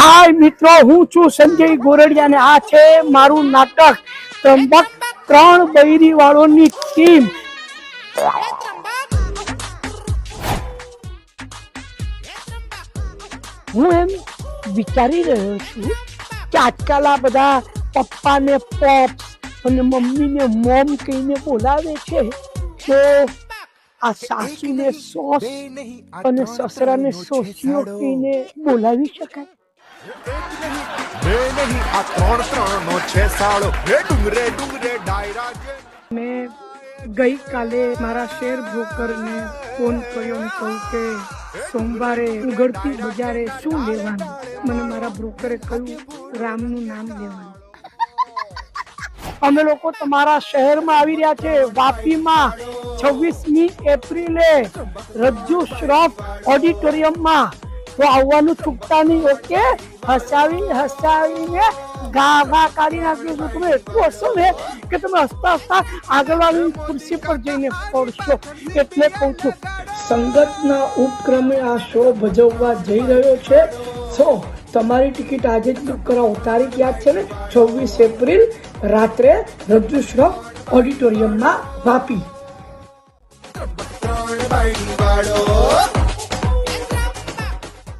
हाय मित्रों, हूँ छू संजय गोरडिया ने आ छे मारू नाटक त्र्यंबक 3 बૈરી વાળોની ટીમ। હું એમ વિચારી રહ્યો છું કે આજકાલ આ બધા પપ્પાને પોપ અને મમ્મીને મોમ કહીને બોલાવે છે, તો આ સાસુને સોસ અને સસરાને સોસિયો કહીને બોલાવી શકાય? મેં ગઈકાલે મારા શેર બ્રોકરને ફોન કર્યો અને કહ્યું કે સોમવારે ઉઘડતી બજારે શું લેવાનું? મને મારા બ્રોકરે કહ્યું રામનું નામ લેવાનું। અમે લોકો તમારા શહેરમાં આવી રહ્યા છે, વાપીમાં 26મી એપ્રિલે રજ્જુ શ્રોફ ઓડિટોરિયમમાં। તો આવવાનું ચૂકતા નહીં, ઓકે? હસાવીને ગાભા કાઢી નાખ્યું। તમે એટલું હસો ને કે તમે હસતા હસતા આગળવાળી ખુરશી પર જઈને પડશો, એટલે કહું છું સંગતના ઉપક્રમે આ શો ભજવવા જઈ રહ્યો છે। સો તમારી ટિકિટ આજે જ બુક કરાવો। તારીખ યાદ છે ને? 26 એપ્રિલ રાત્રે રજ્જુ શ્રોફ ઓડિટોરિયમમાં, વાપી।